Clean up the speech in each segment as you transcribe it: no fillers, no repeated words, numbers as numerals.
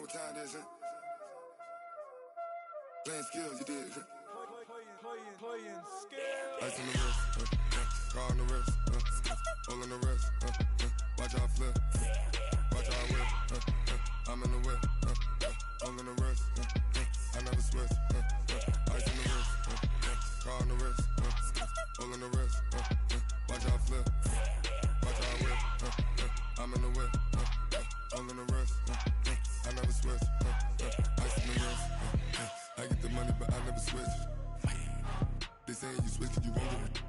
what time this is. Playing skills, you did. Playing skills. Ice on the wrist, car on the wrist, hole in the wrist, watch how I flip, watch how I whip, I'm in the whip, hole in the wrist, I never switch, ice on the wrist, car on the wrist, hole in the wrist, watch how I flip, watch how I whip, I'm in the whip, hole in the wrist, I never switch, ice on the wrist, I get the money but I never switch. They saying you switch it, you won't get it.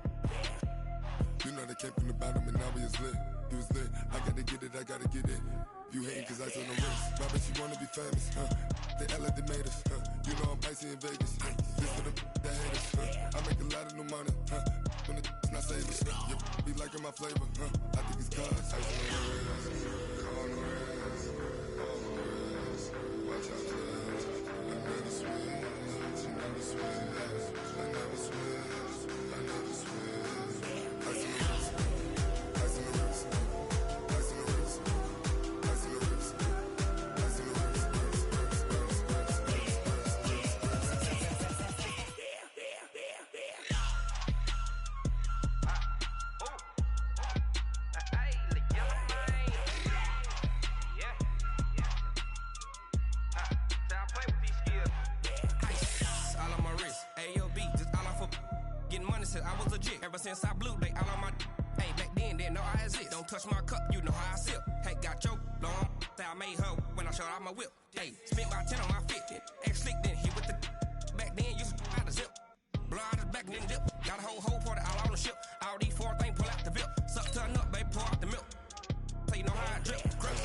You know they came from the bottom and now we is lit. You was lit, I gotta get it, I gotta get it. You hating cause ice on the wrist. My bitch, you wanna be famous, They act like they made us, You know I'm icy in Vegas, This for the that hate us, I make a lot of new money, When the not savers, You be liking my flavor, I think it's cause ice on the wrist, on the wrist, on the wrist. Watch out, flash, I never switch, you never switch. I never switch, I never switch. Ice in the wrist, ice in the wrist, ice in the wrist, ice in the wrist, ice in the wrist, I was legit ever since I blew they all on my. Hey, back then didn't know I exist. Don't touch my cup, you know how I sip. Hey, got your long. I made her when I showed out my whip. Hey, spent about 10 on my fit. Ex slick then hit with the. Back then you out the zip. Blow out his back then dip. Got a whole party all on the ship. All these four things pull out the VIP. Suck to a nut, baby, pour out the milk. So you know how I drip. Crush.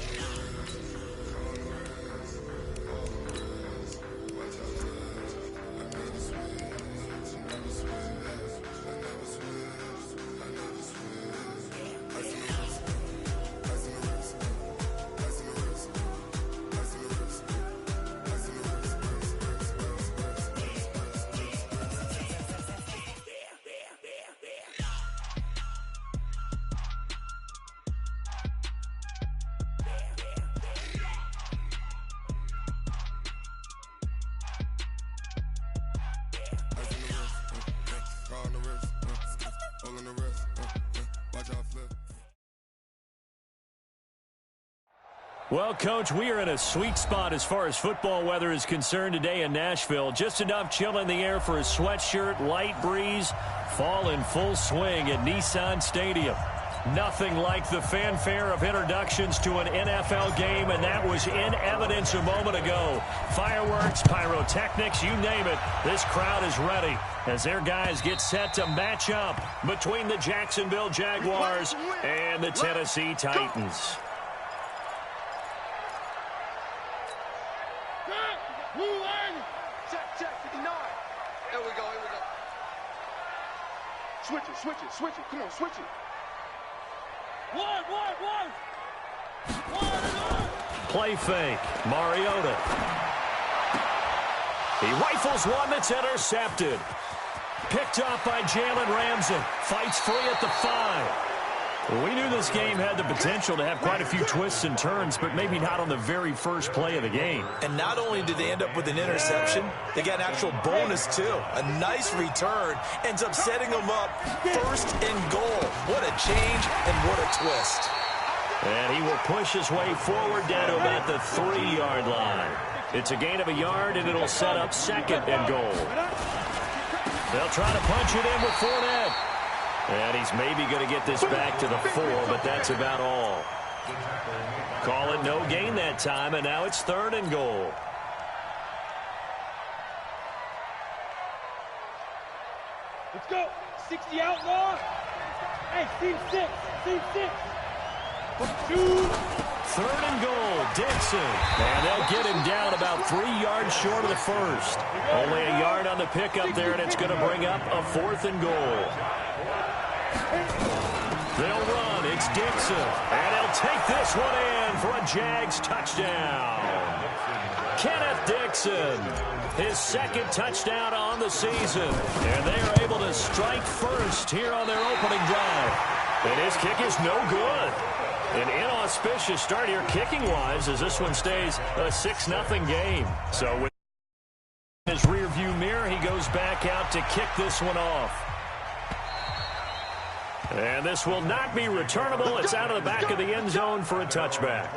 Well, Coach, we are in a sweet spot as far as football weather is concerned today in Nashville. Just enough chill in the air for a sweatshirt, light breeze, fall in full swing at Nissan Stadium. Nothing like the fanfare of introductions to an NFL game, and that was in evidence a moment ago. Fireworks, pyrotechnics, you name it. This crowd is ready as their guys get set to match up between the Jacksonville Jaguars and the Tennessee Titans. Here we go. Switch it. Come on, switch it. One. Play fake. Mariota. He rifles one that's intercepted. Picked up by Jalen Ramsey. Fights free at the 5. We knew this game had the potential to have quite a few twists and turns, but maybe not on the very first play of the game. And not only did they end up with an interception, they got an actual bonus, too. A nice return ends up setting them up first and goal. What a change and what a twist. And he will push his way forward down to about the 3-yard line. It's a gain of a yard, and it'll set up second and goal. They'll try to punch it in with Fournette. And he's maybe going to get this back to the 4, but that's about all. Call it no gain that time, and now it's 3rd and goal. Let's go. 60 outlaw. Hey, team 6. 3rd and goal, Dixon. And they'll get him down about 3 yards short of the first. Only a yard on the pickup there, and it's going to bring up a 4th and goal. They'll run. It's Dixon. And he'll take this one in for a Jags touchdown. Kenneth Dixon, his 2nd touchdown on the season. And they are able to strike first here on their opening drive. And his kick is no good. An inauspicious start here kicking-wise as this one stays a 6-0 game. So with his rearview mirror, he goes back out to kick this one off. And this will not be returnable. It's out of the back of the end zone for a touchback.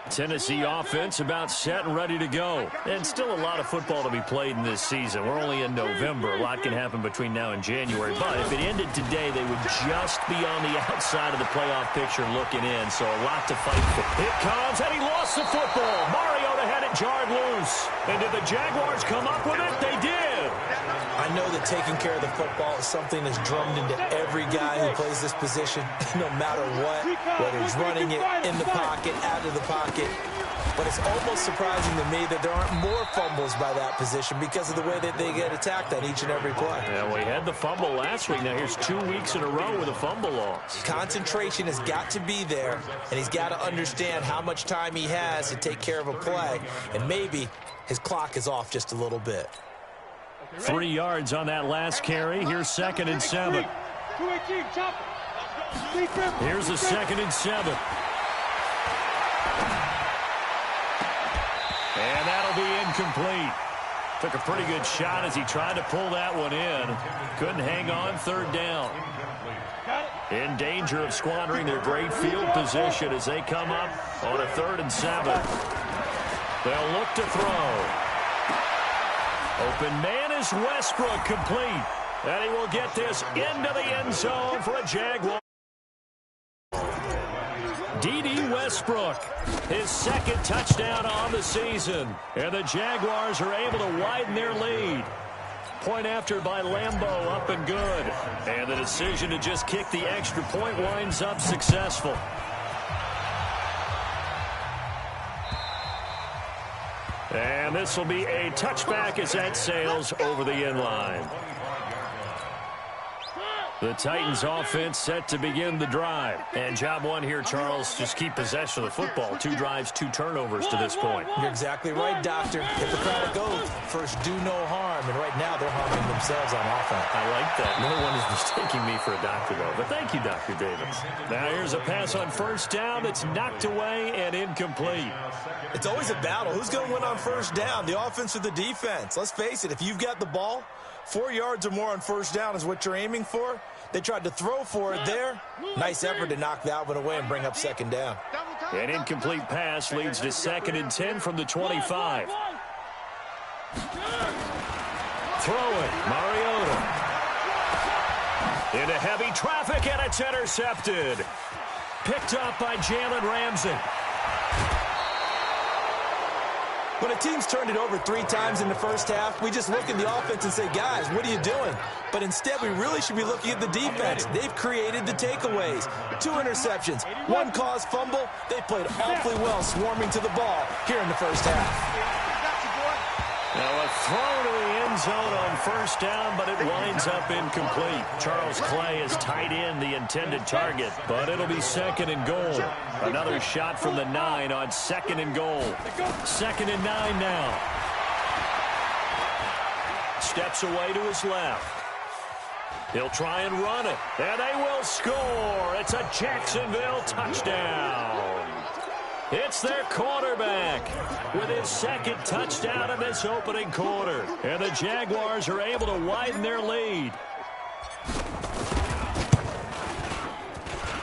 Tennessee offense about set and ready to go. And still a lot of football to be played in this season. We're only in November. A lot can happen between now and January. But if it ended today, they would just be on the outside of the playoff picture looking in. So a lot to fight for. It comes, and he lost the football. Mariota had it jarred loose. And did the Jaguars come up with it? They did. I know that taking care of the football is something that's drummed into every guy who plays this position, no matter what, whether he's running it, in the pocket, out of the pocket. But it's almost surprising to me that there aren't more fumbles by that position because of the way that they get attacked on each and every play. Yeah, we had the fumble last week. Now here's 2 weeks in a row with a fumble loss. Concentration has got to be there, and he's got to understand how much time he has to take care of a play, and maybe his clock is off just a little bit. 3 yards on that last carry. Here's 2nd and 7. Here's a 2nd and 7. And that'll be incomplete. Took a pretty good shot as he tried to pull that one in. Couldn't hang on, 3rd down. In danger of squandering their great field position as they come up on a 3rd and 7. They'll look to throw. Open man is Westbrook, complete. And he will get this into the end zone for a Jaguar. D.D. Westbrook, his 2nd touchdown on the season. And the Jaguars are able to widen their lead. Point after by Lambeau, up and good. And the decision to just kick the extra point winds up successful. And this will be a touchback as that sails over the end line. The Titans offense set to begin the drive. And job one here, Charles, just keep possession of the football. 2 drives, 2 turnovers to this point. You're exactly right, Doctor. Hippocratic oath. First, do no harm. And right now, they're harming themselves on offense. I like that. No one is mistaking me for a doctor, though. But thank you, Dr. Davis. Now here's a pass on 1st down that's knocked away and incomplete. It's always a battle. Who's going to win on 1st down, the offense or the defense? Let's face it, if you've got the ball, 4 yards or more on 1st down is what you're aiming for. They tried to throw for it there. Nice effort to knock that one away and bring up 2nd down. An incomplete pass leads to 2nd and 10 from the 25. Throwing, Mariota. Into heavy traffic, and it's intercepted. Picked up by Jalen Ramsey. When a team's turned it over 3 times in the 1st half, we just look at the offense and say, guys, what are you doing? But instead, we really should be looking at the defense. They've created the takeaways. 2 interceptions, 1 caused fumble. They played awfully well swarming to the ball here in the 1st half. Now a throw to the end zone on 1st down, but it winds up incomplete. Charles Clay has tied in the intended target, but it'll be 2nd and goal. Another shot from the 9 on 2nd and goal. 2nd and 9 now. Steps away to his left. He'll try and run it, and they will score. It's a Jacksonville touchdown. It's their quarterback with his 2nd touchdown in this opening quarter. And the Jaguars are able to widen their lead.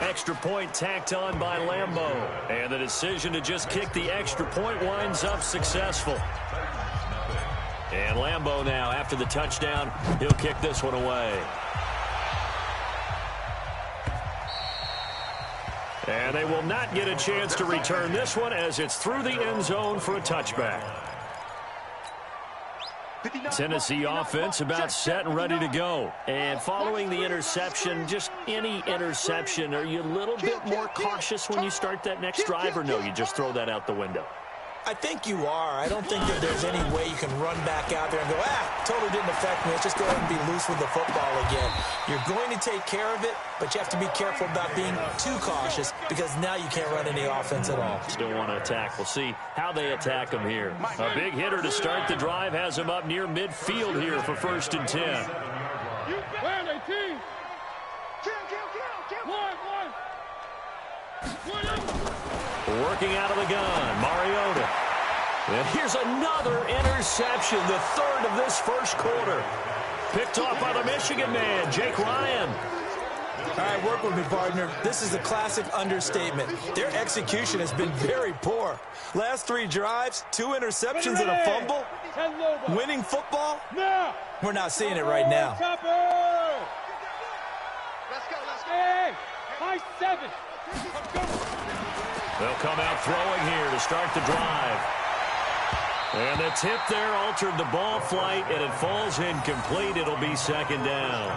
Extra point tacked on by Lambeau. And the decision to just kick the extra point winds up successful. And Lambeau now, after the touchdown, he'll kick this one away. And they will not get a chance to return this one as it's through the end zone for a touchback. Tennessee offense about set and ready to go. And following the interception, just any interception, are you a little bit more cautious when you start that next drive, or no, you just throw that out the window? I think you are. I don't think that there's any way you can run back out there and go, totally didn't affect me. Let's just go ahead and be loose with the football again. You're going to take care of it, but you have to be careful about being too cautious because now you can't run any offense at all. Still want to attack. We'll see how they attack him here. A big hitter to start the drive has him up near midfield here for 1st and 10. Where are they, team? Working out of the gun, Mariota. And here's another interception, the 3rd of this 1st quarter. Picked off by the Michigan man, Jake Ryan. All right, work with me, partner. This is a classic understatement. Their execution has been very poor. Last 3 drives, 2 interceptions and a fumble. Winning football? We're not seeing it right now. Let's go. Hey, high 7. They'll come out throwing here to start the drive. And the tip there altered the ball flight, and it falls incomplete. It'll be 2nd down.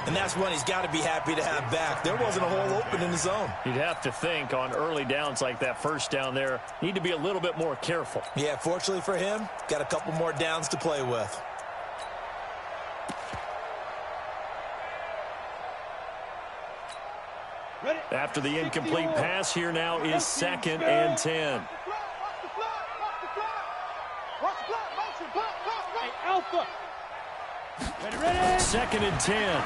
And that's one he's got to be happy to have back. There wasn't a hole open in the zone. You'd have to think on early downs like that 1st down there, need to be a little bit more careful. Yeah, fortunately for him, got a couple more downs to play with. After the incomplete pass, here now is 2nd and 10. Hey, Alpha. Ready. 2nd and 10.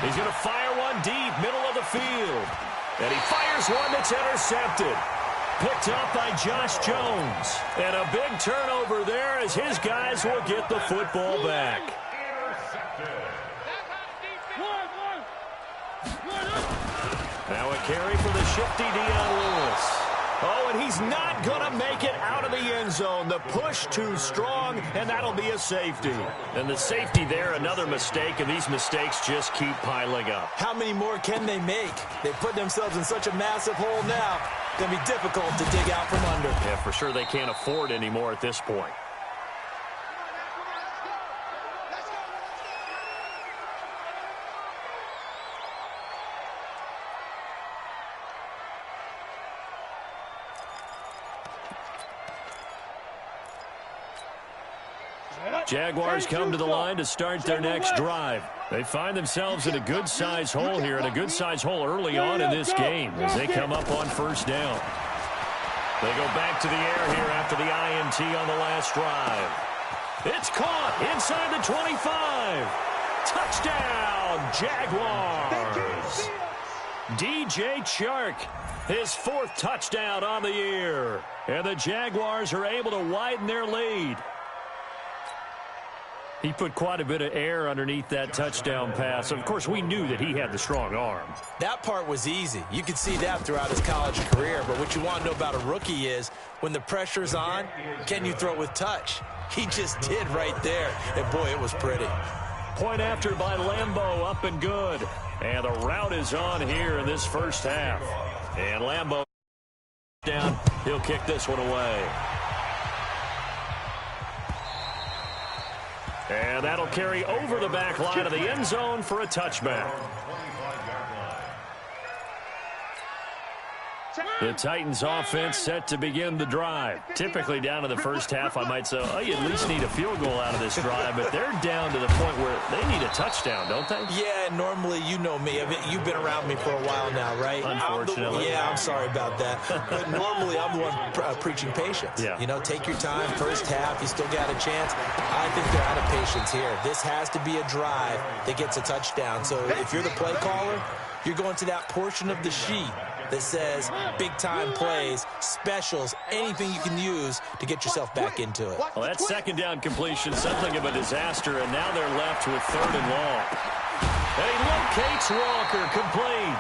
He's going to fire one deep, middle of the field. And he fires one that's intercepted. Picked up by Josh Jones. And a big turnover there as his guys will get the football back. Now a carry for the shifty Dion Lewis. Oh, and he's not going to make it out of the end zone. The push too strong, and that'll be a safety. And the safety there, another mistake, and these mistakes just keep piling up. How many more can they make? They put themselves in such a massive hole now. Going to be difficult to dig out from under. Yeah, for sure they can't afford anymore at this point. Jaguars come to the line to start their next drive. They find themselves in a good-sized hole here, and a good-sized hole early on in this game as they come up on 1st down. They go back to the air here after the INT on the last drive. It's caught inside the 25. Touchdown, Jaguars. DJ Chark, his 4th touchdown on the year. And the Jaguars are able to widen their lead. He put quite a bit of air underneath that touchdown pass. Of course, we knew that he had the strong arm. That part was easy. You could see that throughout his college career. But what you want to know about a rookie is when the pressure's on, can you throw with touch? He just did right there. And, boy, it was pretty. Point after by Lambeau, up and good. And the route is on here in this 1st half. And Lambeau down. He'll kick this one away. And that'll carry over the back line of the end zone for a touchback. The Titans offense set to begin the drive. Typically down to the 1st half, I might say, oh, you at least need a field goal out of this drive, but they're down to the point where they need a touchdown, don't they? Yeah, normally, you know me. I mean, you've been around me for a while now, right? Unfortunately. I'm sorry about that. But normally, I'm the one preaching patience. Yeah. You know, take your time. 1st half, you still got a chance. I think they're out of patience here. This has to be a drive that gets a touchdown. So if you're the play caller, you're going to that portion of the sheet that says big-time plays, specials, anything you can use to get yourself back into it. Well, that 2nd down completion, something of a disaster, and now they're left with 3rd and long. And he locates Walker, complete.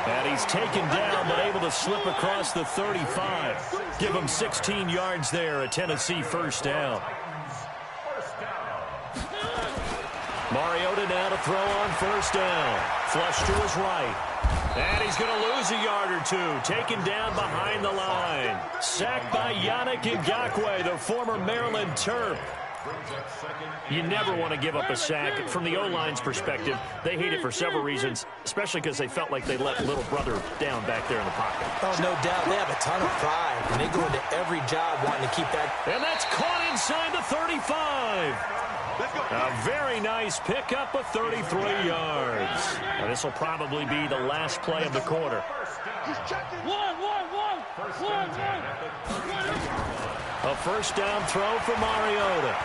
And he's taken down, but able to slip across the 35. Give him 16 yards there, a Tennessee 1st down. Mariota now to throw on 1st down. Flush to his right. And he's going to lose a yard or 2. Taken down behind the line. Sacked by Yannick Ngakoue, the former Maryland Terp. You never want to give up a sack. From the O-line's perspective, they hate it for several reasons, especially because they felt like they let little brother down back there in the pocket. Oh, no doubt. They have a ton of pride, and they go into every job wanting to keep that. And that's caught inside the 35. A very nice pickup of 33 yards. And this will probably be the last play of the quarter. A first down throw for Mariota.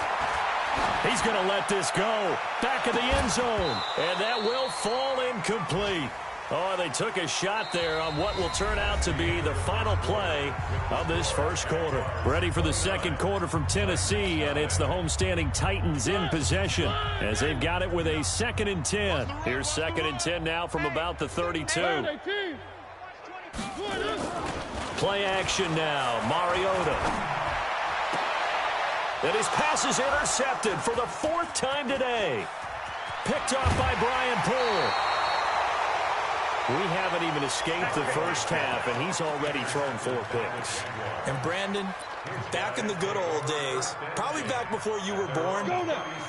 He's going to let this go. Back of the end zone. And that will fall incomplete. Oh, they took a shot there on what will turn out to be the final play of this first quarter. Ready for the second quarter from Tennessee, and it's the homestanding Titans in possession as they've got it with a 2nd and 10. Here's 2nd and 10 now from about the 32. Play action now. Mariota. And his pass is intercepted for the 4th time today. Picked off by Brian Poole. We haven't even escaped the first half, and he's already thrown 4 picks. And Brandon, back in the good old days, probably back before you were born,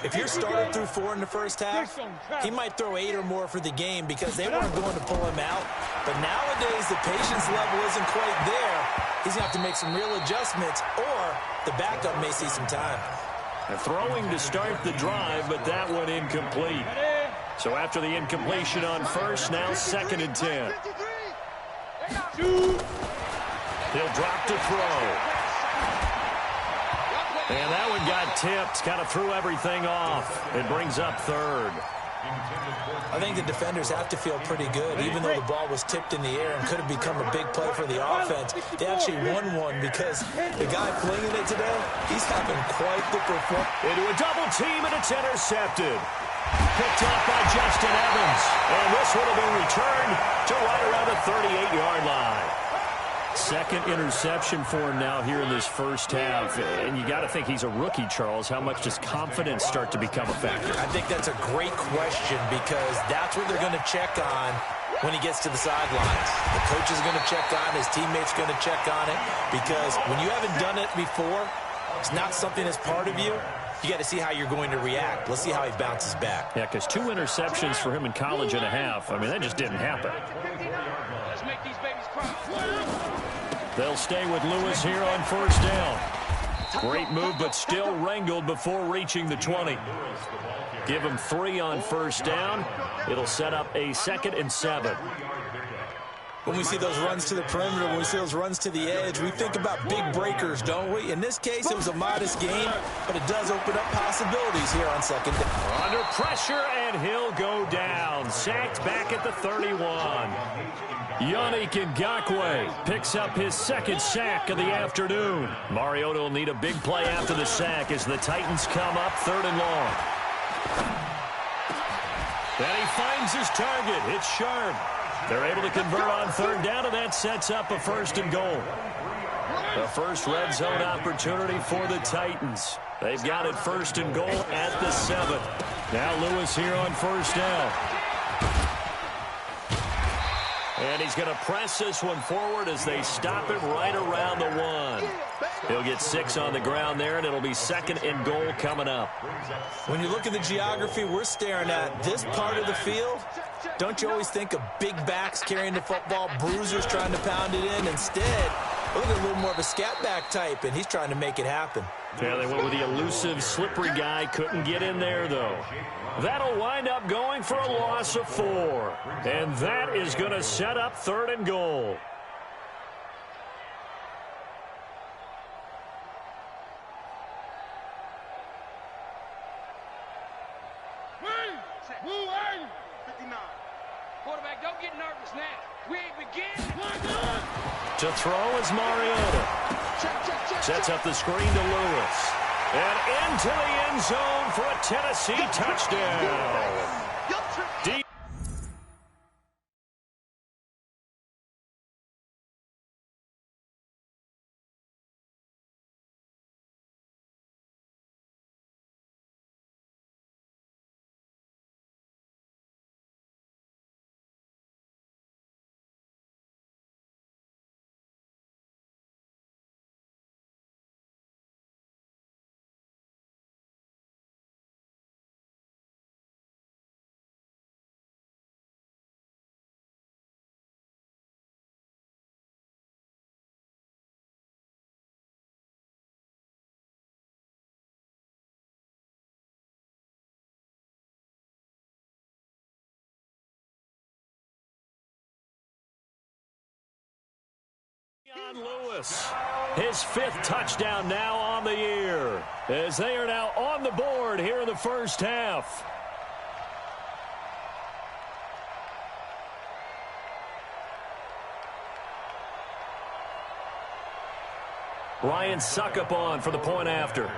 if your starter threw 4 in the first half, he might throw 8 or more for the game because they weren't going to pull him out. But nowadays, the patience level isn't quite there. He's going to have to make some real adjustments, or the backup may see some time. And throwing to start the drive, but that one incomplete. So after the incompletion on first, now 2nd and 10. He'll drop to throw. And that one got tipped, kind of threw everything off. It brings up 3rd. I think the defenders have to feel pretty good, even though the ball was tipped in the air and could have become a big play for the offense. They actually won one because the guy flinging it today, he's having quite the performance. Into a double team, and it's intercepted. Picked off by Justin Evans. And this would have been returned to right around the 38-yard line. 2nd interception for him now here in this first half. And you got to think he's a rookie, Charles. How much does confidence start to become a factor? I think that's a great question because that's what they're going to check on when he gets to the sidelines. The coach is going to check on, his teammates are going to check on it, because when you haven't done it before, it's not something that's part of you. You got to see how you're going to react. Let's see how he bounces back. Yeah, because 2 interceptions for him in college and a half. I mean, that just didn't happen. Let's make these babies cry. They'll stay with Lewis here on first down. Great move, but still wrangled before reaching the 20. Give him 3 on first down. It'll set up a 2nd and 7. When we see those runs to the perimeter, when we see those runs to the edge, we think about big breakers, don't we? In this case, it was a modest gain, but it does open up possibilities here on 2nd down. Under pressure, and he'll go down. Sacked back at the 31. Yannick Ngakoue picks up his 2nd sack of the afternoon. Mariota will need a big play after the sack as the Titans come up 3rd and long. And he finds his target. It's Sharp. They're able to convert on 3rd down, and that sets up a 1st and goal. The first red zone opportunity for the Titans. They've got it 1st and goal at the 7. Now Lewis here on first down. And he's going to press this one forward as they stop him right around the 1. He'll get 6 on the ground there, and it'll be 2nd and goal coming up. When you look at the geography we're staring at, this part of the field, don't you always think of big backs carrying the football, bruisers trying to pound it in? Instead, look at a little more of a scat back type, and he's trying to make it happen. Yeah, they went with the elusive, slippery guy. Couldn't get in there, though. That'll wind up going for a loss of 4. And that is going to set up 3rd and goal. Quarterback, don't get nervous now. We ain't beginning. To throw is Mariota. Sets up the screen to Lewis. And into the end zone for a Tennessee touchdown. Lewis, his 5th touchdown now on the year, as they are now on the board here in the first half. Ryan Suckup on for the point after.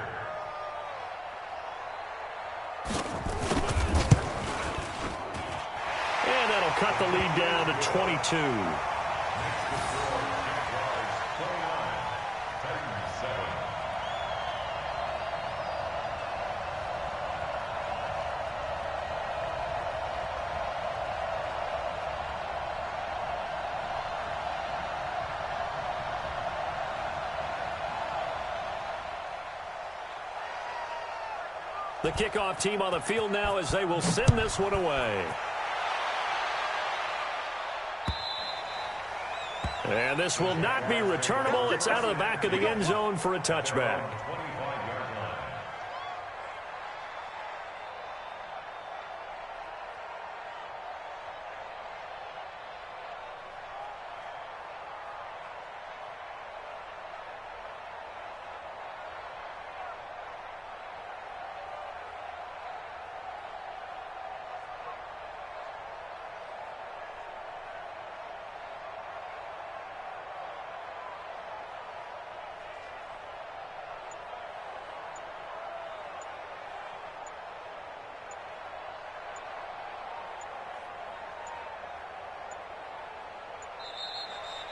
And that'll cut the lead down to 22. The kickoff team on the field now as they will send this one away. And this will not be returnable. It's out of the back of the end zone for a touchback.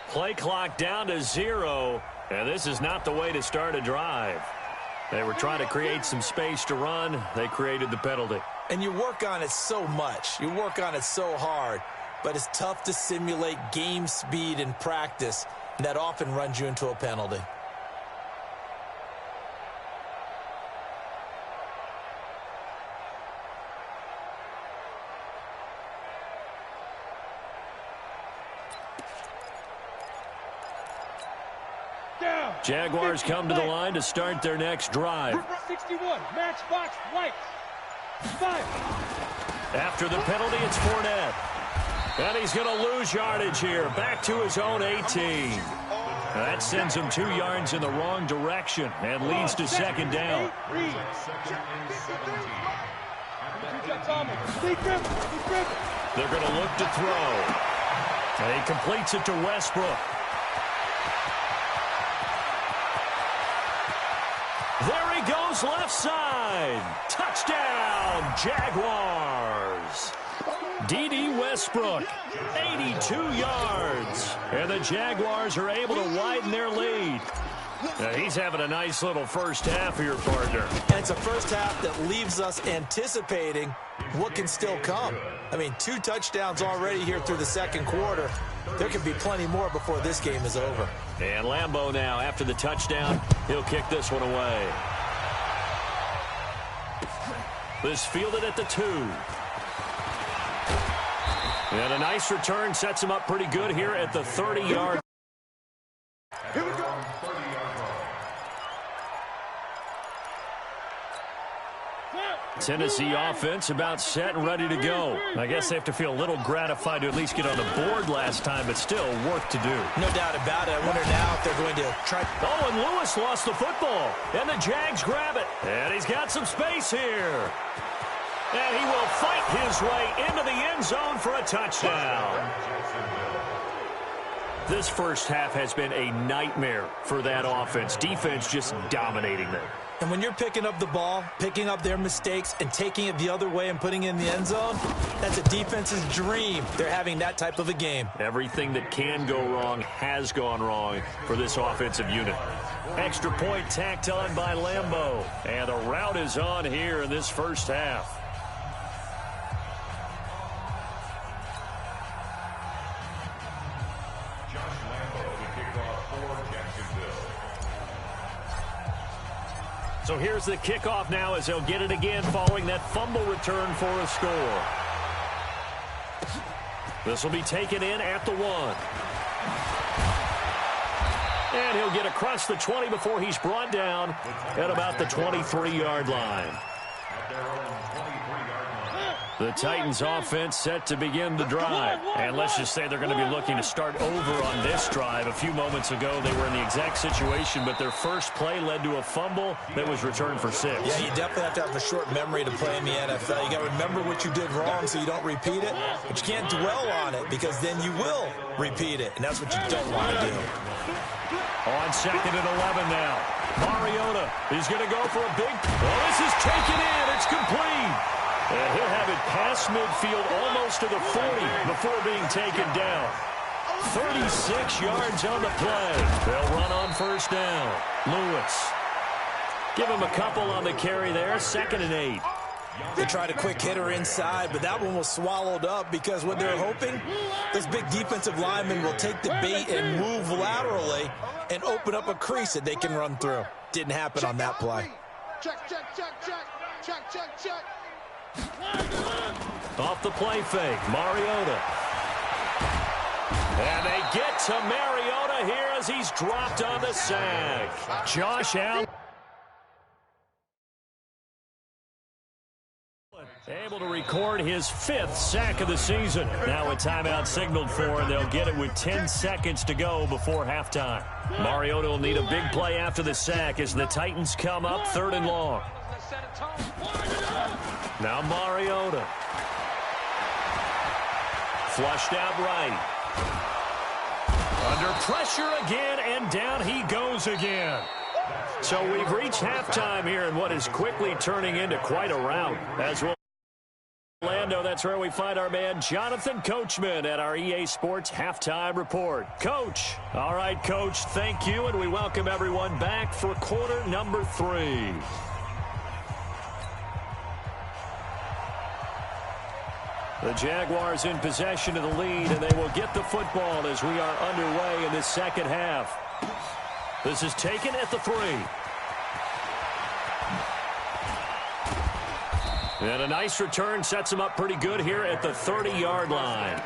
Play clock down to 0, and this is not the way to start a drive. They were trying to create some space to run. They created the penalty. And you work on it so much. You work on it so hard. But it's tough to simulate game speed in practice. And that often runs you into a penalty. Jaguars come to the line to start their next drive. 61, matchbox white. 5. After the penalty, it's Fournette. And he's going to lose yardage here. Back to his own 18. That sends him 2 yards in the wrong direction and leads to second down. They're going to look to throw. And he completes it to Westbrook. There he goes, left side. Touchdown, Jaguars. D.D. Westbrook, 82 yards. And the Jaguars are able to widen their lead. Now, he's having a nice little first half here, partner. And it's a first half that leaves us anticipating what can still come. I mean, 2 touchdowns already here through the second quarter. There could be plenty more before this game is over. And Lambeau now, after the touchdown, he'll kick this one away. This fielded at the 2. And a nice return sets him up pretty good here at the 30-yard. Here we go. Tennessee offense about set and ready to go. I guess they have to feel a little gratified to at least get on the board last time, but still work to do. No doubt about it. I wonder now if they're going to try. Oh, and Lewis lost the football. And the Jags grab it. And he's got some space here. And he will fight his way into the end zone for a touchdown. This first half has been a nightmare for that offense. Defense just dominating them. And when you're picking up the ball, picking up their mistakes, and taking it the other way and putting it in the end zone, that's a defense's dream. They're having that type of a game. Everything that can go wrong has gone wrong for this offensive unit. Extra point tacked on by Lambeau. And the route is on here in this first half. So here's the kickoff now as they'll get it again following that fumble return for a score. This will be taken in at the 1. And he'll get across the 20 before he's brought down at about the 23-yard line. The Titans offense set to begin the drive. And let's just say they're going to be looking to start over on this drive. A few moments ago, they were in the exact situation, but their first play led to a fumble that was returned for 6. Yeah, you definitely have to have a short memory to play in the NFL. You got to remember what you did wrong so you don't repeat it, but you can't dwell on it because then you will repeat it, and that's what you don't want to do. On 2nd and 11 now. Mariota, he's going to go for a big... Oh, this is taken in. It's complete. And he'll have it past midfield almost to the 40 before being taken down. 36 yards on the play. They'll run on first down. Lewis. Give him a couple on the carry there. 2nd and 8. They tried a quick hitter inside, but that one was swallowed up because what they're hoping, this big defensive lineman will take the bait and move laterally and open up a crease that they can run through. Didn't happen on that play. Check, check, check, check, check, check, check. Off the play fake, Mariota. And they get to Mariota here as he's dropped on the sack. Josh Allen. Able to record his 5th sack of the season. Now a timeout signaled for, and they'll get it with 10 seconds to go before halftime. Mariota will need a big play after the sack as the Titans come up 3rd and long. Now Mariota. Flushed out right. Under pressure again, and down he goes again. So we've reached halftime here in what is quickly turning into quite a rout. As well, Orlando, that's where we find our man Jonathan Coachman at our EA Sports Halftime Report. Coach. All right, Coach, thank you, and we welcome everyone back for quarter number 3. The Jaguars in possession of the lead, and they will get the football as we are underway in this second half. This is taken at the 3. And a nice return sets him up pretty good here at the 30-yard line.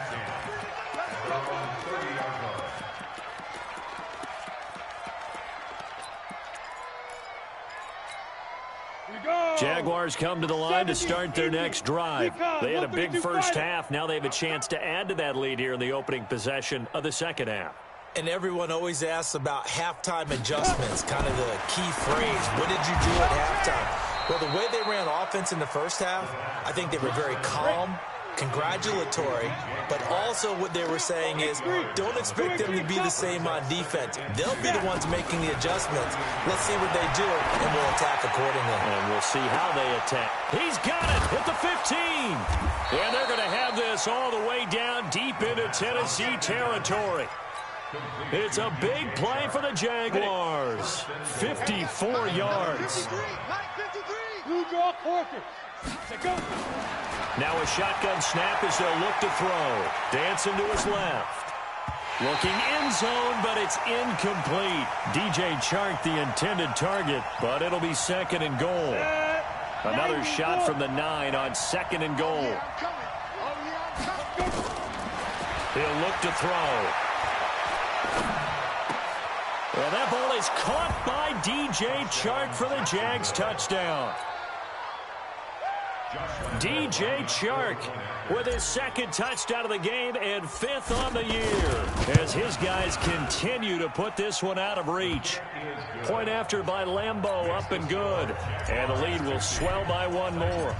Jaguars come to the line to start their next drive. They had a big first half. Now they have a chance to add to that lead here in the opening possession of the second half. And everyone always asks about halftime adjustments, kind of the key phrase. What did you do at halftime? Well, the way they ran offense in the first half, I think they were very calm, congratulatory, but also what they were saying is don't expect them to be the same on defense. They'll be the ones making the adjustments. Let's see what they do, and we'll attack accordingly. And we'll see how they attack. He's got it at the 15. And they're going to have this all the way down deep into Tennessee territory. It's a big play for the Jaguars. 54 yards. Now a shotgun snap as they'll look to throw. Dancing to his left. Looking end zone, but it's incomplete. DJ Chark, the intended target, but it'll be 2nd and goal. Another shot from the 9 on 2nd and goal. He'll look to throw. And that ball is caught by DJ Chark for the Jags touchdown. DJ Chark with his 2nd touchdown of the game and 5th on the year as his guys continue to put this one out of reach. Point after by Lambeau, up and good. And the lead will swell by 1 more.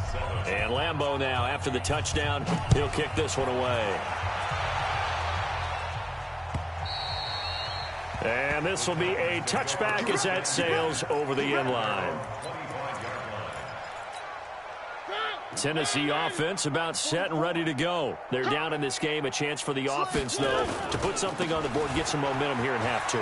And Lambeau now, after the touchdown, he'll kick this one away. And this will be a touchback as that sails over the end line. Tennessee offense about set and ready to go. They're down in this game. A chance for the offense, though, to put something on the board, get some momentum here in half 2.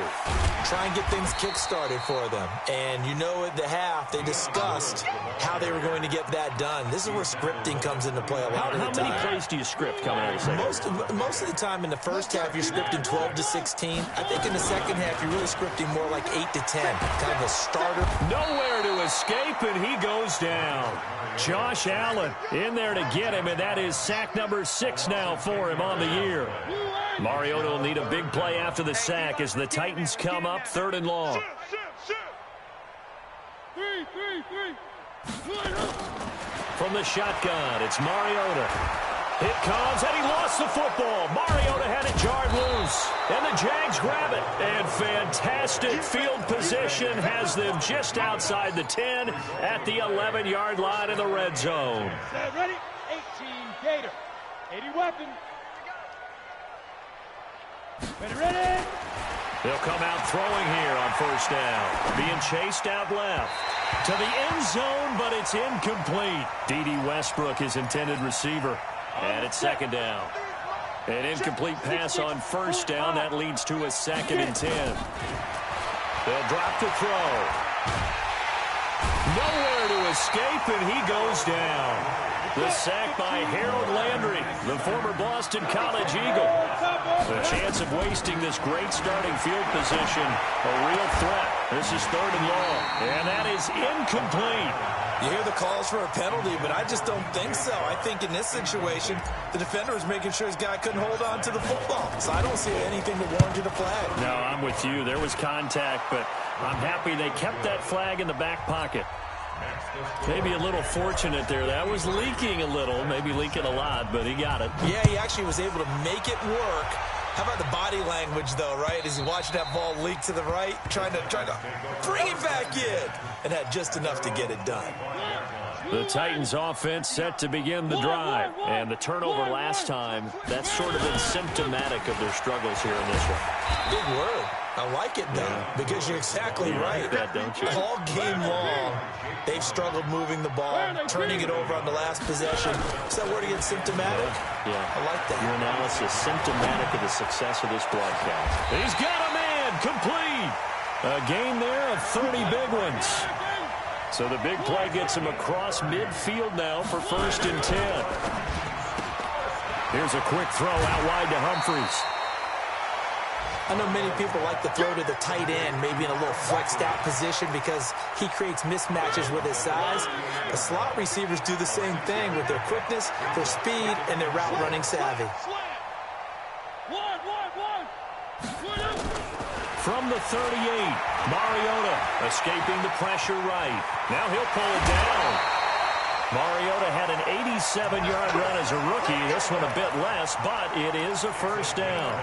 Try and get things kick-started for them. And you know at the half, they discussed how they were going to get that done. This is where scripting comes into play a lot of the time. How many plays do you script coming out of the second? Most of the time in the first half, you're scripting 12 to 16. I think in the second half, you're really scripting more like 8 to 10. Kind of a starter. Nowhere to escape, and he goes down. Josh Allen in there to get him, and that is sack number 6 now for him on the year. Mariota will need a big play after the sack as the Titans come up 3rd and long. from the shotgun. It's Mariota. It comes, and he lost the football. Mariota had it jarred loose, and the Jags grab it. And fantastic field position has them just outside the 10 at the 11-yard line in the red zone. Set ready, 18 Gator, 80 weapon. Ready. They'll come out throwing here on first down. Being chased out left to the end zone, but it's incomplete. D.D. Westbrook, his intended receiver. And it's second down. An incomplete pass on first down. That leads to a 2nd and 10. They'll drop to throw. Nowhere to escape, and he goes down. The sack by Harold Landry, the former Boston College Eagle. The chance of wasting this great starting field position, a real threat. This is 3rd and long, and that is incomplete. You hear the calls for a penalty, but I just don't think so. I think in this situation, the defender was making sure his guy couldn't hold on to the football. So I don't see anything to warrant you the flag. No, I'm with you. There was contact, but I'm happy they kept that flag in the back pocket. Maybe a little fortunate there. That was leaking a little, maybe leaking a lot, but he got it. Yeah, he actually was able to make it work. How about the body language, though, right? As he watched that ball leak to the right, trying to bring it back in, and had just enough to get it done. The Titans offense set to begin the drive, and the turnover last time, that's sort of been symptomatic of their struggles here in this one. Big word. I like it, though, because you're exactly right. Like that, don't you? All game long, they've struggled moving the ball, turning it over on the last possession. Is that word again, symptomatic? Yeah. I like that. Your analysis, symptomatic of the success of this broadcast. He's got a man, complete. A gain there of 30 big ones. So the big play gets him across midfield now for 1st and 10. Here's a quick throw out wide to Humphries. I know many people like to throw to the tight end, maybe in a little flexed out position because he creates mismatches with his size. The slot receivers do the same thing with their quickness, their speed, and their route running savvy. From the 38, Mariota escaping the pressure right. Now he'll pull it down. Mariota had an 87-yard run as a rookie. This one a bit less, but it is a 1st down.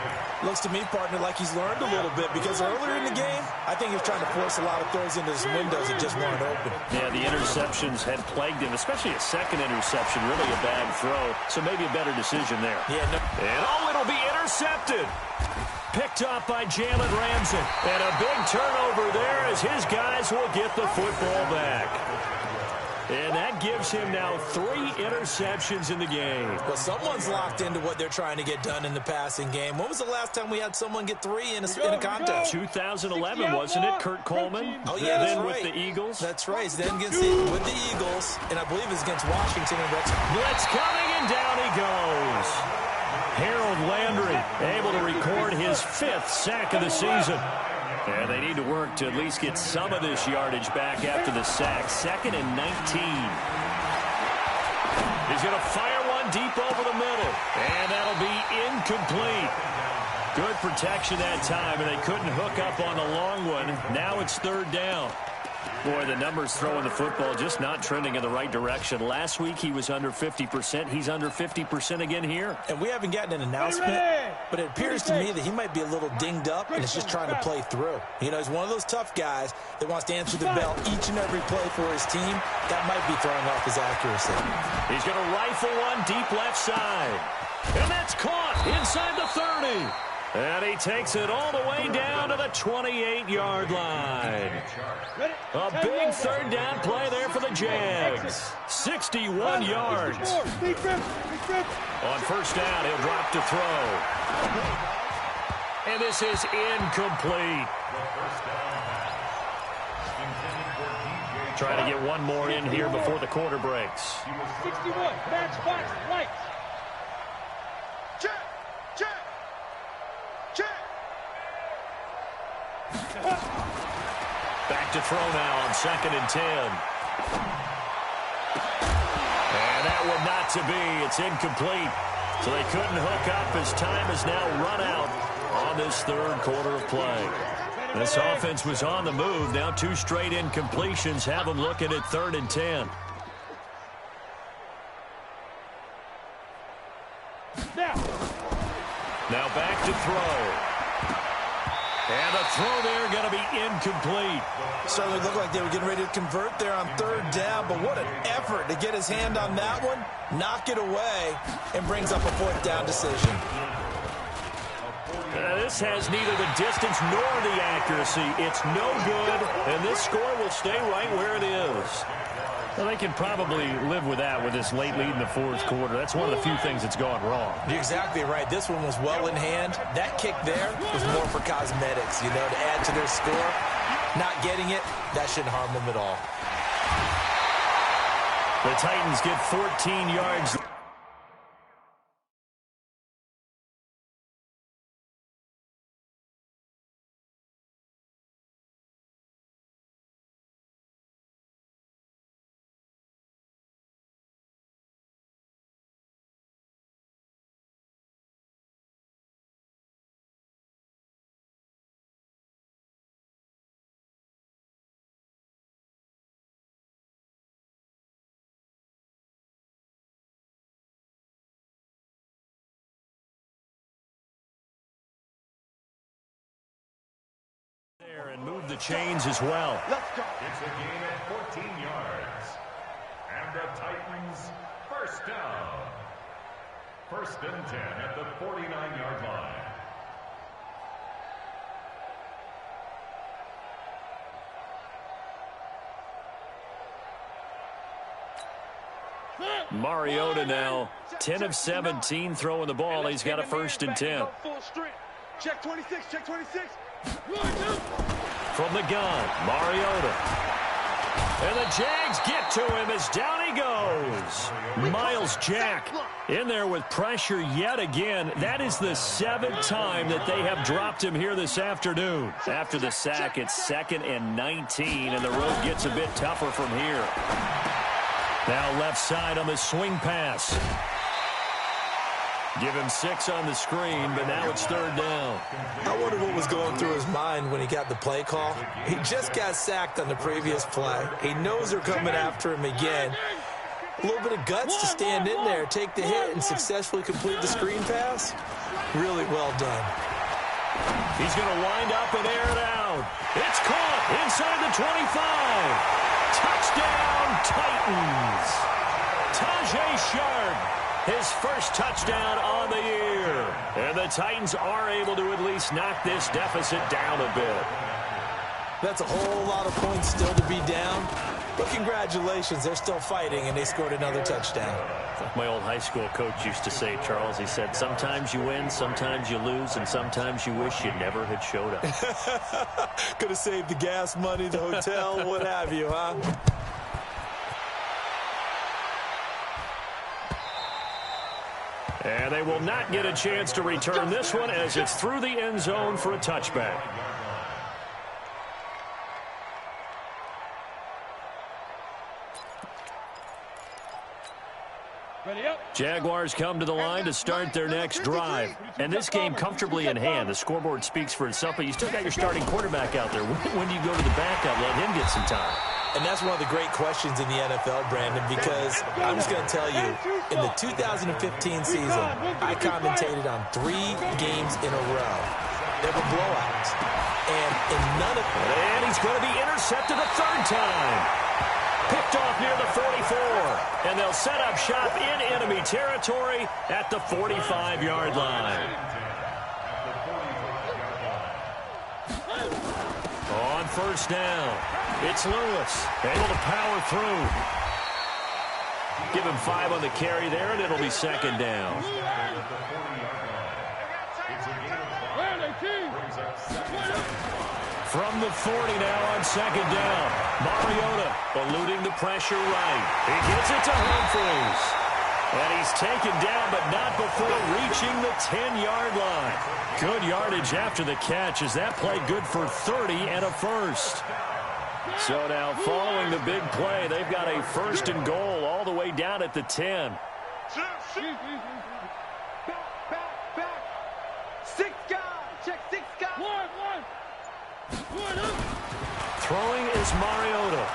Looks to me, partner, like he's learned a little bit because earlier in the game, I think he was trying to force a lot of throws into his windows that just weren't open. Yeah, the interceptions had plagued him, especially a second interception, really a bad throw. So maybe a better decision there. Yeah, no. And it'll be intercepted. Picked up by Jalen Ramsey. And a big turnover there as his guys will get the football back. And that gives him now 3 interceptions in the game. Well, someone's locked into what they're trying to get done in the passing game. When was the last time we had someone get 3 in a contest? 2011, wasn't it? Kurt Coleman? Oh, yeah, that's right. With the Eagles? That's right. Then with the Eagles, and I believe it's against Washington and Rex. Blitz coming, and down he goes. Harold Landry able to record his 5th sack of the season. And they need to work to at least get some of this yardage back after the sack. 2nd and 19. He's going to fire one deep over the middle. And that'll be incomplete. Good protection that time, and they couldn't hook up on the long one. Now it's 3rd down. Boy, the numbers throwing the football just not trending in the right direction. Last week he was under 50%. He's under 50% again here. And we haven't gotten an announcement, but it appears to me that he might be a little dinged up and is just trying to play through. You know, he's one of those tough guys that wants to answer the bell each and every play for his team. That might be throwing off his accuracy. He's going to rifle one deep left side. And that's caught inside the 30. And he takes it all the way down to the 28-yard line. A big 3rd down play there for the Jags. 61 yards. On 1st down, he'll drop to throw. And this is incomplete. Trying to get one more in here before the quarter breaks. 61, matchbox, right. Back to throw now on 2nd and 10. And that one not to be. It's incomplete. So they couldn't hook up as time is now run out on this 3rd quarter of play. This offense was on the move. Now 2 straight incompletions have them looking at 3rd and 10. throw. And the throw there going to be incomplete. Certainly looked like they were getting ready to convert there on third down, but what an effort to get his hand on that one, knock it away, and brings up a fourth down decision. This has neither the distance nor the accuracy. It's no good, and this score will stay right where it is. Well, they can probably live with that with this late lead in the fourth quarter. That's one of the few things that's gone wrong. You're exactly right. This one was well in hand. That kick there was more for cosmetics, you know, to add to their score. Not getting it, that shouldn't harm them at all. The Titans get 14 yards. And move the chains as well. Let's go. It's a gain of 14 yards. And the Titans first down. 1st and 10 at the 49-yard line. Mariota now 10 of 17 throwing the ball. He's got a 1st and 10. Check 26, check 26. From the gun, Mariota. And the Jags get to him as down he goes. Miles Jack in there with pressure yet again. That is the 7th time that they have dropped him here this afternoon. After the sack, it's 2nd and 19, and the road gets a bit tougher from here. Now left side on the swing pass. Give him 6 on the screen, but now it's 3rd down. I wonder what was going through his mind when he got the play call. He just got sacked on the previous play. He knows they're coming after him again. A little bit of guts to stand in there, take the hit, and successfully complete the screen pass. Really well done. He's going to wind up and air it out. It's caught inside the 25. Touchdown, Titans. Tajay Sharp. His first touchdown on the year. And the Titans are able to at least knock this deficit down a bit. That's a whole lot of points still to be down. But congratulations, they're still fighting, and they scored another touchdown. Like my old high school coach used to say, Charles, he said, sometimes you win, sometimes you lose, and sometimes you wish you never had showed up. Could have saved the gas money, the hotel, what have you, huh? And they will not get a chance to return this one as it's through the end zone for a touchback. Jaguars come to the line to start their next drive. And this game comfortably in hand. The scoreboard speaks for itself, but you still got your starting quarterback out there. When do you go to the backup, let him get some time? And that's one of the great questions in the NFL, Brandon, because I'm just going to tell you, in the 2015 season, I commentated on 3 games in a row. They were blowouts. And in none of them... And he's going to be intercepted a 3rd time. Picked off near the 44. And they'll set up shop in enemy territory at the 45-yard line. On 1st down, it's Lewis, able to power through. Give him 5 on the carry there, and it'll be 2nd down. From the 40 now on 2nd down. Mariota eluding the pressure right. He gets it to Humphries. And he's taken down, but not before reaching the 10-yard line. Good yardage after the catch as that play good for 30 and a 1st. So now following the big play, they've got a 1st and goal all the way down at the 10. Back. 6 guys. Check 6 guys. One. Throwing is Mariota.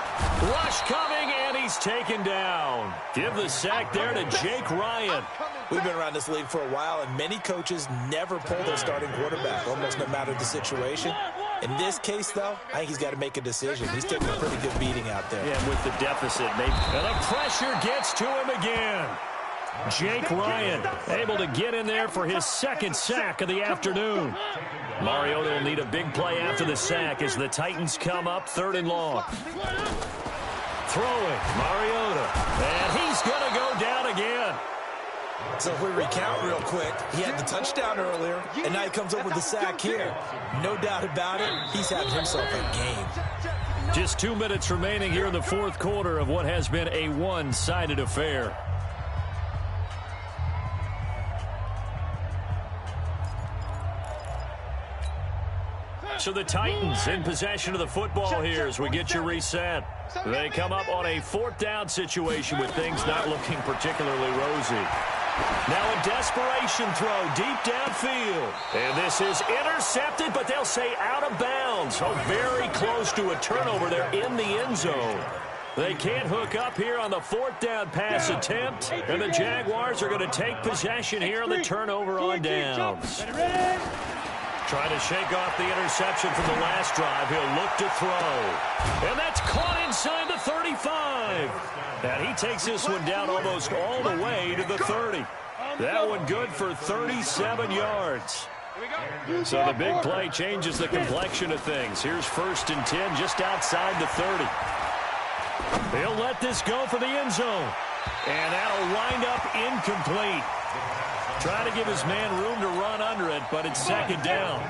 Rush coming, and he's taken down. Give the sack there to Jake Ryan. We've been around this league for a while, and many coaches never pull their starting quarterback, almost no matter the situation. In this case, though, I think he's got to make a decision. He's taking a pretty good beating out there. Yeah, with the deficit, maybe. And the pressure gets to him again. Jake Ryan able to get in there for his second sack of the afternoon. Mariota will need a big play after the sack as the Titans come up 3rd and long. Throwing, Mariota, and he's going to go down again. So if we recount real quick, he had the touchdown earlier, and now he comes up with the sack here. No doubt about it, he's having himself a game. Just 2 minutes remaining here in the 4th quarter of what has been a one-sided affair. So the Titans in possession of the football here as we get you reset. They come up on a 4th down situation with things not looking particularly rosy. Now a desperation throw deep downfield. And this is intercepted, but they'll say out of bounds. Oh, very close to a turnover there in the end zone. They can't hook up here on the 4th down pass attempt. And the Jaguars are going to take possession here on the turnover on downs. Trying to shake off the interception from the last drive. He'll look to throw. And that's caught inside the 35. And he takes this one down almost all the way to the 30. That one good for 37 yards. So the big play changes the complexion of things. Here's 1st and 10 just outside the 30. He'll let this go for the end zone. And that'll wind up incomplete. Trying to give his man room to run under it, but it's 2nd down.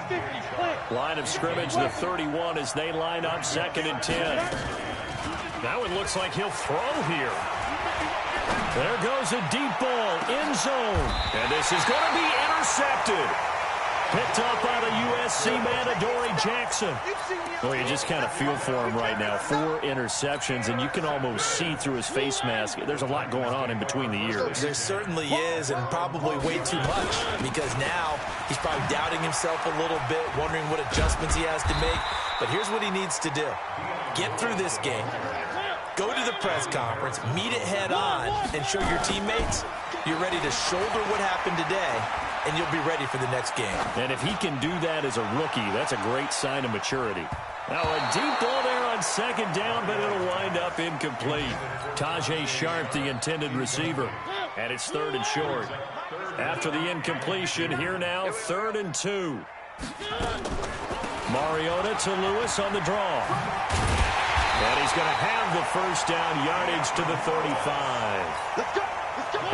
Line of scrimmage, the 31 as they line up 2nd and 10. Now it looks like he'll throw here. There goes a deep ball, end zone. And this is going to be intercepted. Picked up by the USC man, Adoree Jackson. Well, you just kind of feel for him right now. 4 interceptions, and you can almost see through his face mask. There's a lot going on in between the ears. There certainly is, and probably way too much, because now he's probably doubting himself a little bit, wondering what adjustments he has to make. But here's what he needs to do. Get through this game. Go to the press conference, meet it head on, and show your teammates you're ready to shoulder what happened today, and you'll be ready for the next game. And if he can do that as a rookie, that's a great sign of maturity. Now a deep ball there on 2nd down, but it'll wind up incomplete. Tajay Sharp, the intended receiver. And it's 3rd and short. After the incompletion, here now, 3rd and 2. Mariota to Lewis on the draw. And he's going to have the 1st down yardage to the 35.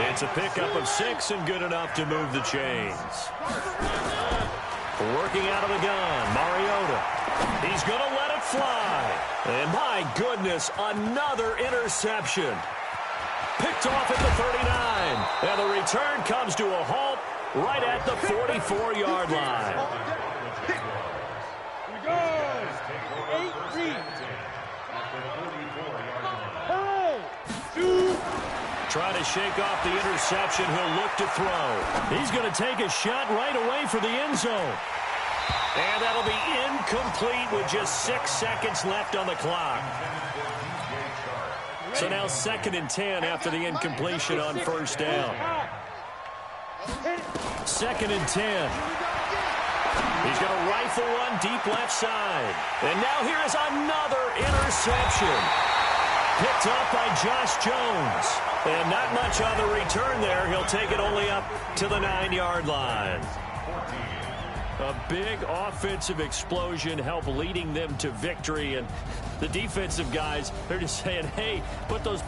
It's a pickup of 6 and good enough to move the chains. Working out of the gun, Mariota. He's going to let it fly. And my goodness, another interception. Picked off at the 39. And the return comes to a halt right at the 44-yard line. Here we go. 8-3. Trying to shake off the interception. He'll look to throw. He's going to take a shot right away for the end zone. And that'll be incomplete with just 6 seconds left on the clock. So now 2nd and 10 after the incompletion on 1st down. 2nd and 10. He's going to rifle one deep left side. And now here is another interception. Picked up by Josh Jones. And not much on the return there. He'll take it only up to the 9-yard line. A big offensive explosion helped leading them to victory. And the defensive guys, they're just saying, hey, put those